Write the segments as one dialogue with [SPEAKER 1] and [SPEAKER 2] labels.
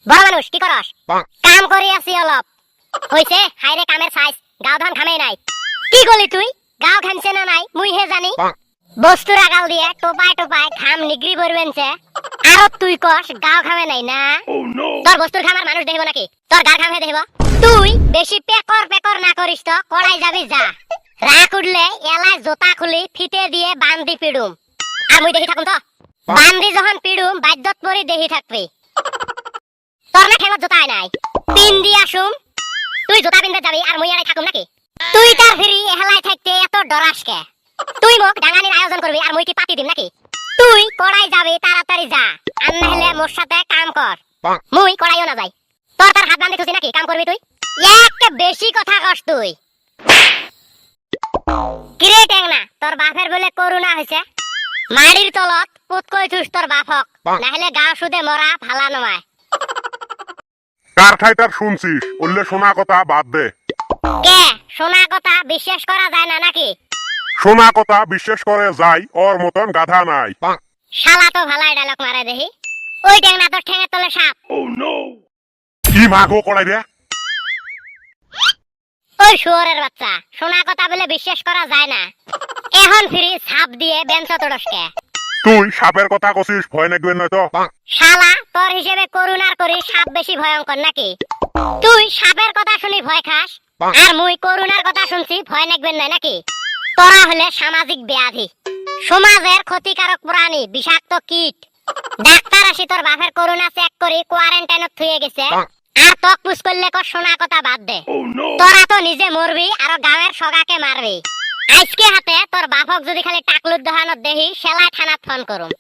[SPEAKER 1] বড় মানুষ কি করস? কাম করি আছি অলপ। হইছে হাইরে কামের সাইজ গাও ধান খামেই নাই। কি গলি তুই? গাও খামছে না নাই মুই হে জানি। বস্তুর আগাল দিয়ে টোপায় টোপায় ঘাম নিগরি বরবেনছে। আর তুই কস গাও খামে নাই না? তোর বস্তুর খামার মানুষ দেখব নাকি? তোর গার খামে দেখব। তুই বেশি পেকর পেকর না করিস তো কড়াই যাবি যা। রাগ উঠলে এলাই জোতা খুলি ফিতে দিয়ে বান্ধি পিড়ুম। আর মুই দেখি থাকুম তো। বান্ধি যখন পিড়ুম বাধ্যত পরি দেখি থাকবি। তোর না ঠেঙত জোতা নাই পিন দি আসুম। তুই জোতা পিনতে যাবি আর মুই আড়াই থাকুম নাকি? তুই তার ফিরি এহলাই থাকতে এত ডরাস কে? তুই মোক ডাঙানির আয়োজন করবি আর মুই কি পাতি দিম নাকি? তুই কড়াই যাবি তাড়াতাড়ি যা। আর না হলে মোর সাথে কাম কর। মুই কড়াইও না যাই। তোর তার হাত বান্ধি থুছি নাকি কাম করবি তুই? একটা বেশি কথা কস তুই। কিরে টেংনা তোর বাপের বলে করুণা হইছে? মাড়ির তলত পুত কই থুস তোর বাপক। না হলে গাও সুদে মরা ভালা নয়।
[SPEAKER 2] কার খাইতার শুনছিস? বললে শোনা কথা বাদ দে।
[SPEAKER 1] কে শোনা কথা বিশ্বাস করা যায় না নাকি?
[SPEAKER 2] শোনা কথা বিশ্বাস করে যাই, ওর মতন গাধা নাই।
[SPEAKER 1] শালা তো ভালাই ডায়লগ মারে দেখি। ওই টেংনা তোর ঠেঙের তলে সাপ।
[SPEAKER 2] কি মাগো কড়াই রে?
[SPEAKER 1] ওই শুয়োরের বাচ্চা শোনা কথা বলে বিশ্বাস করা যায় না। এখন ফিরি সাপ দিয়ে বেঞ্চ তোড়সকে।
[SPEAKER 2] তুই সাপের কথা কছিস, ভয় লাগবে নয়তো?
[SPEAKER 1] শালা তোর হিসেবে করুণার করি সাপ বেশি ভয়ঙ্কর নাকি? তুই সাপের কথা শুনি ভয় খাস আর মুই করুণার কথা শুনছি ভয় লাগবেন না নাকি? তোরা হলে সামাজিক ব্যাধি, সমাজের ক্ষতিকারক প্রাণী, বিষাক্ত কীট। ডাক্তার আসি তোর বাপের করুণা চেক করি কোয়ারেন্টাইনত থুয়ে গেছে। আর তক পুষ করলে কর শোনা কথা বাদ দে। তোরা তো নিজে মরবি আর গাঁয়ের সগাকে মারবি। আজকে হাতে তোর বাপক যদি খালি টাকলুর দোহানত দেহি সেলাই থানাত ফোন করুম।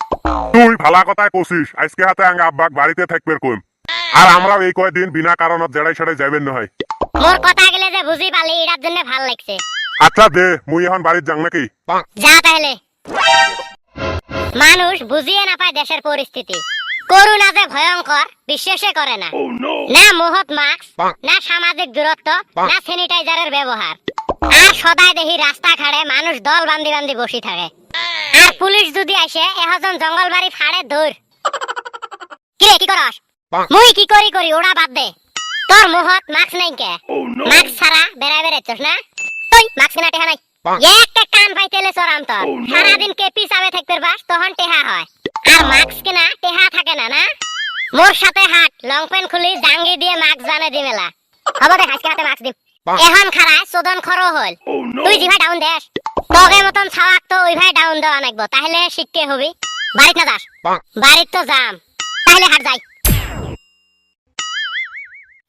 [SPEAKER 2] তুই ভালা কথাই কছিস। আজকে হাতে আঙ্গ আব্বাক বাড়িতে থাকবে কইম। আর আমরাও এই কয়দিন বিনা কারণত জেড়াই সেড়াই যাইবেন নহয়।
[SPEAKER 1] মোর কথা গেলে যে বুঝি পালি এটার জন্য ভাল লাগছে।
[SPEAKER 2] আচ্ছা দে, মুই এখন বাড়ির যাং নাকি?
[SPEAKER 1] যা তাহলে। মানুষ বুঝিয়ে না পায় দেশের পরিস্থিতি। করুণা যে ভয়ঙ্কর বিশ্বাসে করে না। না মুহত মাস্ক, না সামাজিক দূরত্ব, না স্যানিটাইজারের ব্যবহার। আর সদাই দেখি রাস্তা খাড়ে মানুষ দল বান্ধি বান্ধি বসে থাকে। আর পুলিশ যদি আসে এহজন জঙ্গল বাড়ি ফাড়ে ধর। কিরে কি করস? মুই কি করি করি ওরা বাদ দে। তোর মুহত মাস্ক নাই কে? মাস্ক ছাড়া বেড়াই বেড়াইছস না? তুই মাস্ক না টেহা নাই। একটা কান পাইতেলে চরাম তোর। সারাদিন কেপি চাবে থাকতে বাস তখন টেহা হয়। আর মাস্ক কিনা টেহা থাকে না না? মোর সাথে হাট লং প্যান্ট খুলি জাঙ্গি দিয়ে মাস্ক জানে দি মেলা। হবে দেখ আজকে হাতে মাস্ক দিম। এখন খারায় চোদন খরো হল। তুই জিভাই ডাউন দেস। তোকে মতন ছাওয়াক তো ওই ভাই ডাউন দেওয়া নাকবো, তাহলে শিখতে হবি। বাড়িত না যাস? বাড়িত তো যাম। তাহলে হাট যাই।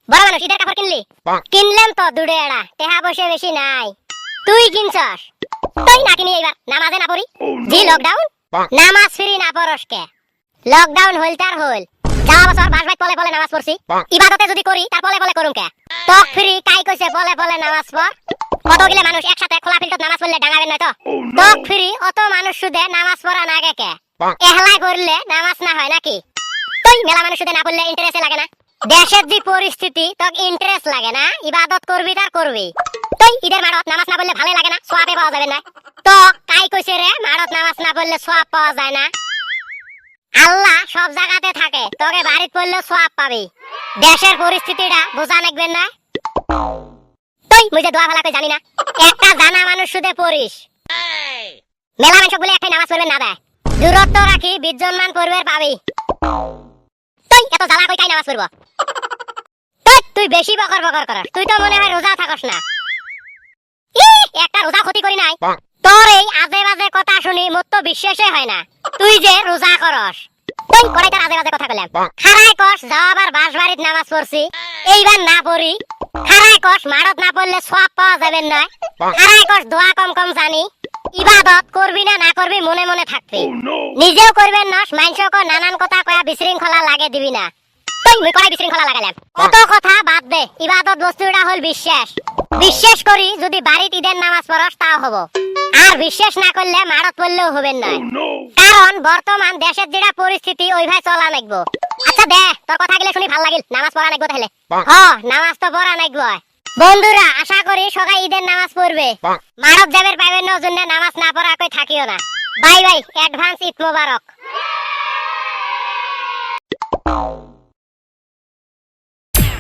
[SPEAKER 1] বড় মানুষ ঈদের কাপড় কিনলি? কিনলাম তো দুড়ে এড়া, টেহা বসে বেশি নাই। তুই কিনছস? তুই না কিনি এইবার নামাজে না পড়ি। জি লকডাউন নামাজ ফিরি না পরশকে। লকডাউন হইল তার হইল। যাওয়া বছর বাস ভাই পলে পলে নামাজ পড়ছি। ইবাদতে যদি করি তার পলে পলে করুম কে? তক ফ্রি কাই কইছে পলে পলে নামাজ পড়। কতগুলো মানুষ একসাথে খোলা ফিল্ডত নামাজ পড়লে ডাঙাবেন না তো? তক ফ্রি অত মানুষ সুদে নামাজ পড়া না কে? এহলাই করলে নামাজ না হয় নাকি? তুই মেলা মানুষ সুদে না পড়লে ইন্টারেস্ট লাগে না? দেশের যে পরিস্থিতি তক ইন্টারেস্ট লাগে না? ইবাদত করবি তার করবি। তুই ঈদের মাড়ত নামাজ না পড়লে ভালোই লাগে না? সোয়াবে পাওয়া যাবে না? তো কাই কইছে রে মাড়ত নামাজ না পড়লে সোয়াব পাওয়া যায় না? আল্লাহ সব জায়গাতে থাকে, তোকে বাড়িতে পড়লে সোয়াব পাবি। দেশের পরিস্থিতিটা বোঝা লাগবে না? তুই মুই যে দোয়া ভালা কই জানি না? একটা জানা মানুষ সুদে পড়িস। মেলা মানুষ বলে একটাই নামাজ পড়বে না দেয়। দূরত্ব রাখি বিজ্জনমান করবে পাবি। তুই এত জ্বালা কই কাই নামাজ পড়ব? তুই বেশি বকর বকর করস। তুই তো মনে হয় রোজা থাকস না। একটা রোজা ক্ষতি করি নাই। তোর এই আজে বাজে কথা শুনি মোর তো বিশ্বাসই হয় না তুই যে রোজা করস। তুই কড়াই তার আজে বাজে কথা কইলাম। খারাই কস যাওয়াবার বাস বাড়িত নামাজ পড়ছি, এইবার না পড়ি। খারাই কস মাড়ত না পড়লে সওয়াব পাওয়া যাবে না। খারাই কস দোয়া কম কম জানি। ইবাদত করবি না না করবি মনে মনে থাকবি। নিজেও করবেন না, মানুষকে নানান কথা কয়া বিশৃঙ্খলা লাগে দিবি না। তুই মুই কড়াই বিশৃঙ্খলা লাগালাম। কত কথা বাদ দে। ইবাদত বস্তুটা হল বিশ্বাস। বিশ্বাস করি যদি বাড়িতে ঈদের নামাজ পড়স তাও হবো। আর বিশ্বাস না করলে মারত পড়লেও হবেন না। কারণ বর্তমান দেশের যেটা পরিস্থিতি ওইভাবে চলা লাগবো। আচ্ছা দে তোর কথা গেলে শুনি ভাল লাগিল। নামাজ পড়া লাগবো তাহলে। নামাজ তো পড়া লাগবো। বন্ধুরা আশা করি সবাই ঈদের নামাজ পড়বে। মারত যাবের পাইবেন না জন্য নামাজ না পড়া কই থাকিও না। বাই বাই, অ্যাডভান্স ঈদ মোবারক।